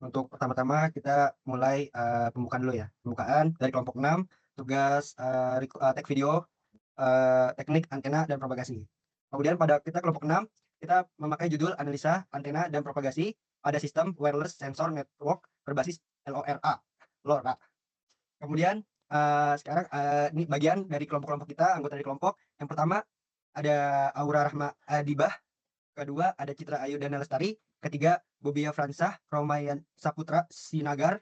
Untuk pertama-tama kita mulai pembukaan dulu ya. Pembukaan dari kelompok 6, tugas take video, teknik antena dan propagasi. Kemudian pada kita kelompok 6, kita memakai judul analisa antena dan propagasi pada sistem wireless sensor network berbasis LoRa. Kemudian sekarang ini bagian dari kelompok-kelompok kita, anggota dari kelompok. Yang pertama ada Aura Rahma Adibah, kedua ada Citra Ayu Dana Lestari, ketiga Bobia Fransah Romayan Saputra Sinagar,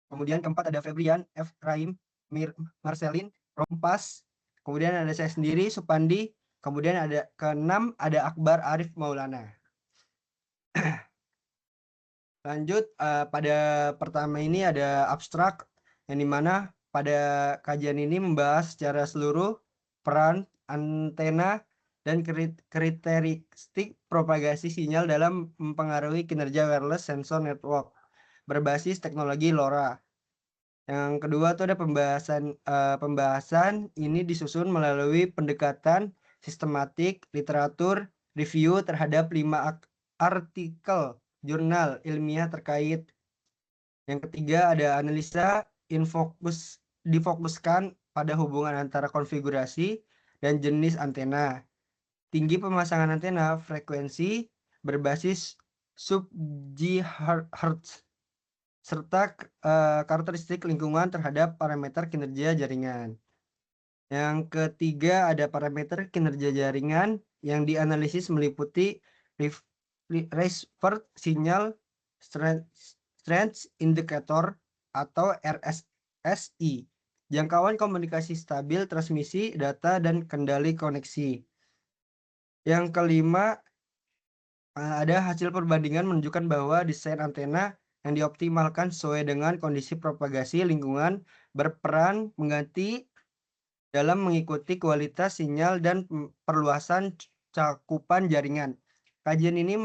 kemudian keempat ada Febrian F. Raim Marcelin Rompas, kemudian ada saya sendiri Supandi, kemudian ada keenam ada Akbar Arif Maulana. Lanjut pada pertama ini ada abstrak yang dimana pada kajian ini membahas secara seluruh peran antena dan karakteristik propagasi sinyal dalam mempengaruhi kinerja wireless sensor network berbasis teknologi LoRa. Yang kedua itu ada pembahasan ini disusun melalui pendekatan sistematik literatur review terhadap 5 artikel jurnal ilmiah terkait. Yang ketiga ada analisa difokuskan pada hubungan antara konfigurasi dan jenis antena, tinggi pemasangan antena, frekuensi berbasis sub-GHz, serta karakteristik lingkungan terhadap parameter kinerja jaringan. Yang ketiga ada parameter kinerja jaringan yang dianalisis meliputi revert sinyal strength indicator atau RSSI, jangkauan komunikasi stabil, transmisi data, dan kendali koneksi. Yang kelima ada hasil perbandingan menunjukkan bahwa desain antena yang dioptimalkan sesuai dengan kondisi propagasi lingkungan berperan mengganti dalam mengikuti kualitas sinyal dan perluasan cakupan jaringan. Kajian ini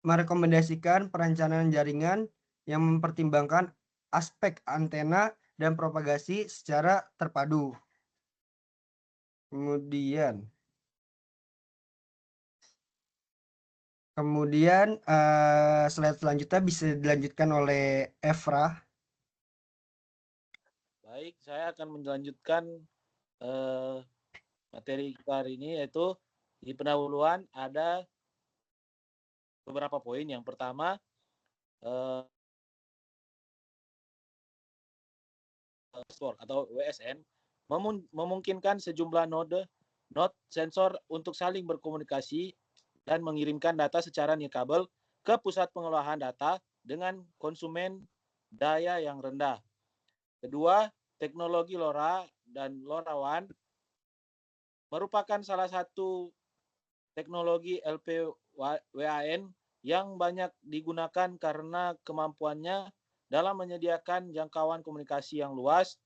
merekomendasikan perencanaan jaringan yang mempertimbangkan aspek antena dan propagasi secara terpadu. Kemudian slide selanjutnya bisa dilanjutkan oleh Evra. Baik, saya akan melanjutkan materi kita hari ini, yaitu di pendahuluan ada beberapa poin. Yang pertama, atau WSN memungkinkan sejumlah node sensor untuk saling berkomunikasi dan mengirimkan data secara nirkabel ke pusat pengolahan data dengan konsumen daya yang rendah. Kedua, teknologi LoRa dan LoRaWAN merupakan salah satu teknologi LPWAN yang banyak digunakan karena kemampuannya dalam menyediakan jangkauan komunikasi yang luas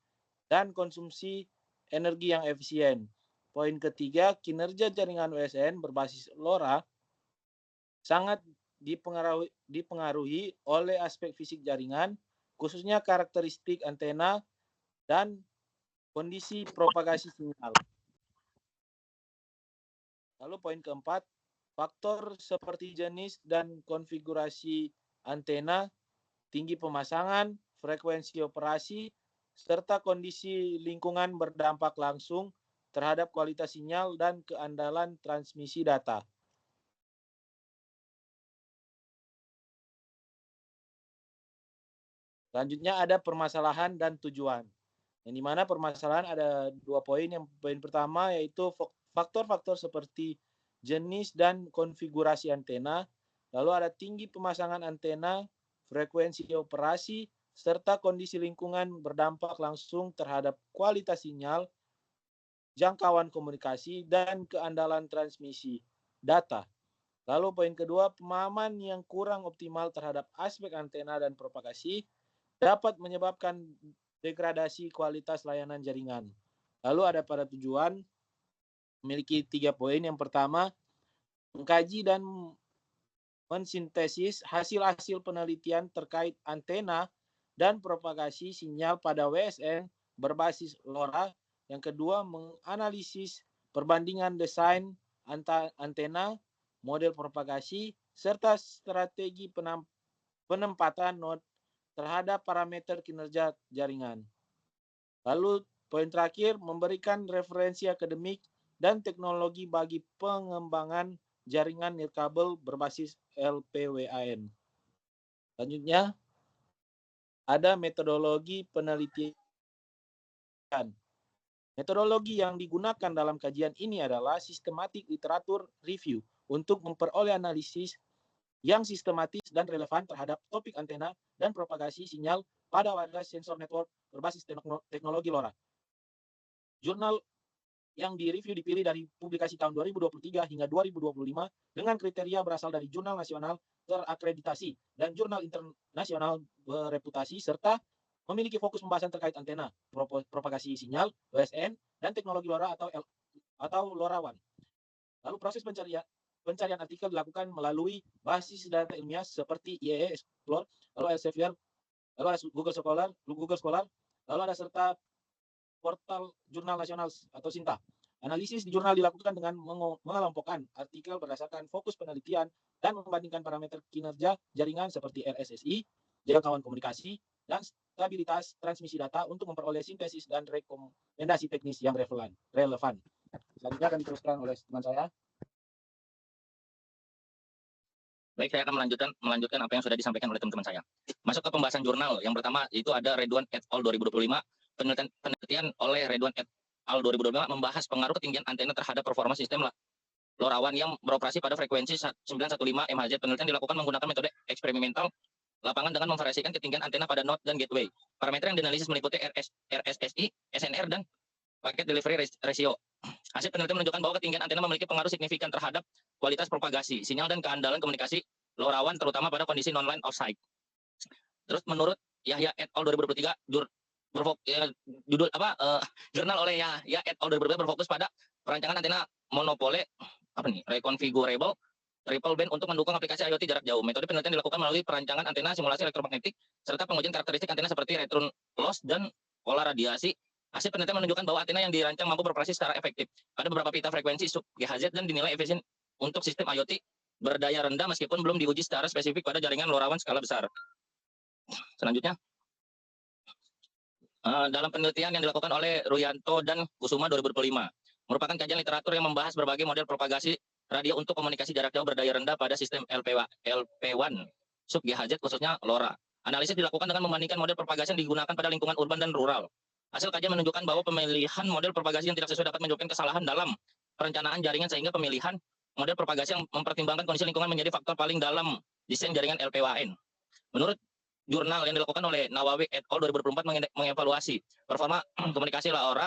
dan konsumsi energi yang efisien. Poin ketiga, kinerja jaringan WSN berbasis LoRa sangat dipengaruhi oleh aspek fisik jaringan, khususnya karakteristik antena dan kondisi propagasi sinyal. Lalu poin keempat, faktor seperti jenis dan konfigurasi antena, tinggi pemasangan, frekuensi operasi, serta kondisi lingkungan berdampak langsung terhadap kualitas sinyal dan keandalan transmisi data. Selanjutnya ada permasalahan dan tujuan. Yang dimana permasalahan ada 2 poin. Yang poin pertama yaitu faktor-faktor seperti jenis dan konfigurasi antena, lalu ada tinggi pemasangan antena, frekuensi operasi, serta kondisi lingkungan berdampak langsung terhadap kualitas sinyal, jangkauan komunikasi, dan keandalan transmisi data. Lalu poin kedua, pemahaman yang kurang optimal terhadap aspek antena dan propagasi dapat menyebabkan degradasi kualitas layanan jaringan. Lalu ada pada tujuan, memiliki 3 poin. Yang pertama, mengkaji dan mensintesis hasil-hasil penelitian terkait antena dan propagasi sinyal pada WSN berbasis LoRa. Yang kedua, menganalisis perbandingan desain antena, model propagasi, serta strategi penempatan node terhadap parameter kinerja jaringan. Lalu poin terakhir, memberikan referensi akademik dan teknologi bagi pengembangan jaringan nirkabel berbasis LPWAN. Selanjutnya, ada metodologi penelitian. Metodologi yang digunakan dalam kajian ini adalah sistematik literatur review untuk memperoleh analisis yang sistematis dan relevan terhadap topik antena dan propagasi sinyal pada wireless sensor network berbasis teknologi LoRa. Jurnal yang direview dipilih dari publikasi tahun 2023 hingga 2025 dengan kriteria berasal dari jurnal nasional terakreditasi dan jurnal internasional bereputasi serta memiliki fokus pembahasan terkait antena, propagasi sinyal, OSN, dan teknologi LoRa atau LoRaWAN. Lalu proses pencarian artikel dilakukan melalui basis data ilmiah seperti IEE Explore, lalu Elsevier, lalu ada Google Scholar, lalu ada serta portal jurnal nasional atau SINTA. Analisis di jurnal dilakukan dengan mengelompokkan artikel berdasarkan fokus penelitian dan membandingkan parameter kinerja jaringan seperti RSSI, jangkauan komunikasi, dan stabilitas transmisi data untuk memperoleh sintesis dan rekomendasi teknis yang relevan. Selanjutnya akan diteruskan oleh teman saya. Baik, saya akan melanjutkan apa yang sudah disampaikan oleh teman-teman saya. Masuk ke pembahasan jurnal. Yang pertama itu ada Redwan et al. 2025. Penelitian oleh Redwan et al. 2025 membahas pengaruh ketinggian antena terhadap performa sistem LoRaWAN yang beroperasi pada frekuensi 915 MHz. Penelitian dilakukan menggunakan metode eksperimental lapangan dengan memvariasikan ketinggian antena pada node dan gateway. Parameter yang dianalisis meliputi RSSI, SNR, dan paket delivery ratio. Hasil penelitian menunjukkan bahwa ketinggian antena memiliki pengaruh signifikan terhadap kualitas propagasi, sinyal, dan keandalan komunikasi LoRaWAN terutama pada kondisi non-line offsite. Terus menurut Yahya et al. 2023, jurnal oleh Yahya et al. 2023 berfokus pada perancangan antena monopole reconfigurable triple band untuk mendukung aplikasi IoT jarak jauh. Metode penelitian dilakukan melalui perancangan antena, simulasi elektromagnetik, serta pengujian karakteristik antena seperti return loss dan pola radiasi. Hasil penelitian menunjukkan bahwa antena yang dirancang mampu beroperasi secara efektif pada beberapa pita frekuensi sub GHz dan dinilai efisien untuk sistem IoT berdaya rendah meskipun belum diuji secara spesifik pada jaringan LoRaWAN skala besar. Selanjutnya, dalam penelitian yang dilakukan oleh Ruyanto dan Kusuma 2025, merupakan kajian literatur yang membahas berbagai model propagasi radio untuk komunikasi jarak jauh berdaya rendah pada sistem LP1 sub GHz khususnya LoRa. Analisis dilakukan dengan membandingkan model propagasi yang digunakan pada lingkungan urban dan rural. Hasil kajian menunjukkan bahwa pemilihan model propagasi yang tidak sesuai dapat menyebabkan kesalahan dalam perencanaan jaringan, sehingga pemilihan model propagasi yang mempertimbangkan kondisi lingkungan menjadi faktor paling dalam desain jaringan LPWAN. Menurut jurnal yang dilakukan oleh Nawawi et al. 2024 mengevaluasi performa komunikasi LoRa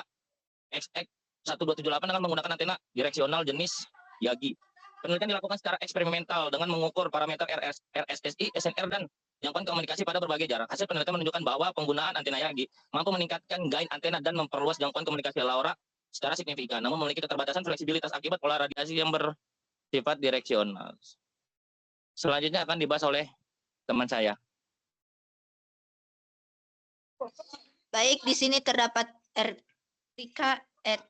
XX1278 dengan menggunakan antena direksional jenis Yagi. Penelitian dilakukan secara eksperimental dengan mengukur parameter RSSI, SNR, dan jangkauan komunikasi pada berbagai jarak. Hasil penelitian menunjukkan bahwa penggunaan antena Yagi mampu meningkatkan gain antena dan memperluas jangkauan komunikasi LoRa secara signifikan, namun memiliki keterbatasan fleksibilitas akibat pola radiasi yang bersifat direksional. Selanjutnya akan dibahas oleh teman saya. Baik, di sini terdapat Enrica et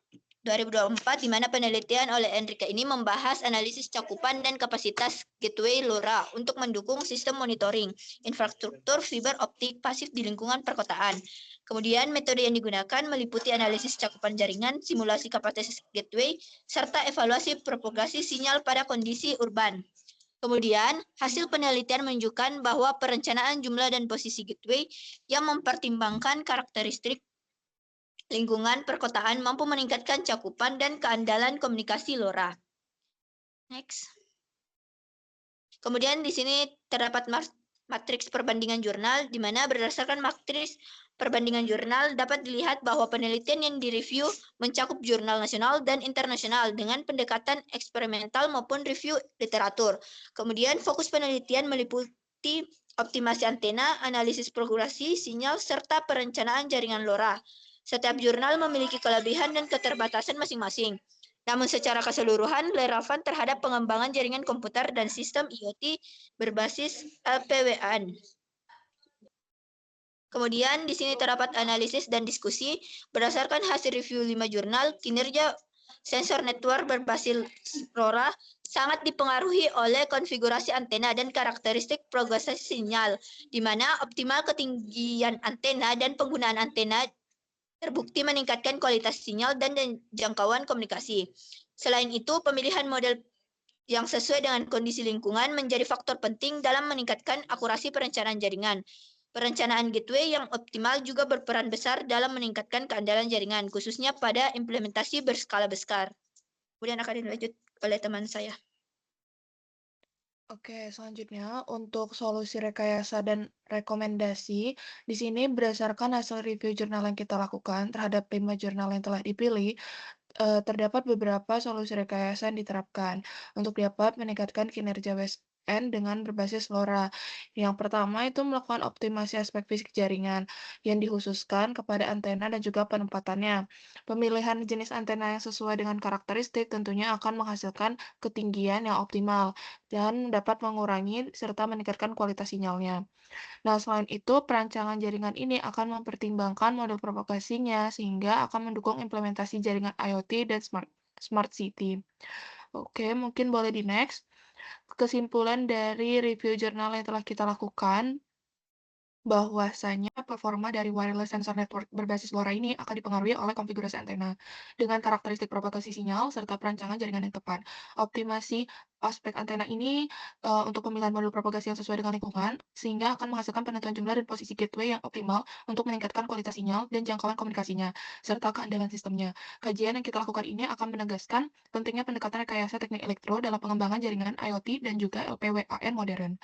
2024, di mana penelitian oleh Enrica ini membahas analisis cakupan dan kapasitas gateway LoRa untuk mendukung sistem monitoring infrastruktur fiber optik pasif di lingkungan perkotaan. Kemudian metode yang digunakan meliputi analisis cakupan jaringan, simulasi kapasitas gateway, serta evaluasi propagasi sinyal pada kondisi urban. Kemudian, hasil penelitian menunjukkan bahwa perencanaan jumlah dan posisi gateway yang mempertimbangkan karakteristik lingkungan perkotaan mampu meningkatkan cakupan dan keandalan komunikasi LoRa. Next. Kemudian di sini terdapat matriks perbandingan jurnal, di mana berdasarkan matriks perbandingan jurnal dapat dilihat bahwa penelitian yang direview mencakup jurnal nasional dan internasional dengan pendekatan eksperimental maupun review literatur. Kemudian fokus penelitian meliputi optimasi antena, analisis propagasi sinyal, serta perencanaan jaringan LoRa. Setiap jurnal memiliki kelebihan dan keterbatasan masing-masing. Namun secara keseluruhan relevan terhadap pengembangan jaringan komputer dan sistem IoT berbasis LPWAN. Kemudian di sini terdapat analisis dan diskusi berdasarkan hasil review 5 jurnal, kinerja Sensor network berbasis LoRa sangat dipengaruhi oleh konfigurasi antena dan karakteristik propagasi sinyal, di mana optimal ketinggian antena dan penggunaan antena terbukti meningkatkan kualitas sinyal dan jangkauan komunikasi. Selain itu, pemilihan model yang sesuai dengan kondisi lingkungan menjadi faktor penting dalam meningkatkan akurasi perencanaan jaringan. Perencanaan gateway yang optimal juga berperan besar dalam meningkatkan keandalan jaringan, khususnya pada implementasi berskala besar. Kemudian akan dilanjut oleh teman saya. Oke, selanjutnya untuk solusi rekayasa dan rekomendasi, di sini berdasarkan hasil review jurnal yang kita lakukan terhadap 5 jurnal yang telah dipilih, terdapat beberapa solusi rekayasa yang diterapkan untuk dapat meningkatkan kinerja WSN dengan berbasis LoRa. Yang pertama itu melakukan optimasi aspek fisik jaringan yang dikhususkan kepada antena dan juga penempatannya. Pemilihan jenis antena yang sesuai dengan karakteristik tentunya akan menghasilkan ketinggian yang optimal dan dapat mengurangi serta meningkatkan kualitas sinyalnya. Nah, selain itu, perancangan jaringan ini akan mempertimbangkan model propagasinya sehingga akan mendukung implementasi jaringan IoT dan smart city. Oke, mungkin boleh di next. Kesimpulan dari review jurnal yang telah kita lakukan bahwasanya performa dari wireless sensor network berbasis LoRa ini akan dipengaruhi oleh konfigurasi antena dengan karakteristik propagasi sinyal serta perancangan jaringan yang tepat. Optimasi aspek antena ini untuk pemilihan modul propagasi yang sesuai dengan lingkungan sehingga akan menghasilkan penentuan jumlah dan posisi gateway yang optimal untuk meningkatkan kualitas sinyal dan jangkauan komunikasinya serta keandalan sistemnya. Kajian yang kita lakukan ini akan menegaskan pentingnya pendekatan rekayasa teknik elektro dalam pengembangan jaringan IoT dan juga LPWAN modern.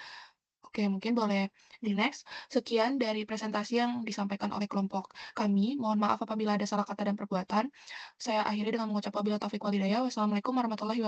Oke, mungkin boleh di next. Sekian dari presentasi yang disampaikan oleh kelompok kami. Mohon maaf apabila ada salah kata dan perbuatan. Saya akhiri dengan mengucap wabillahi taufiq wal hidayah. Wassalamualaikum warahmatullahi wabarakatuh.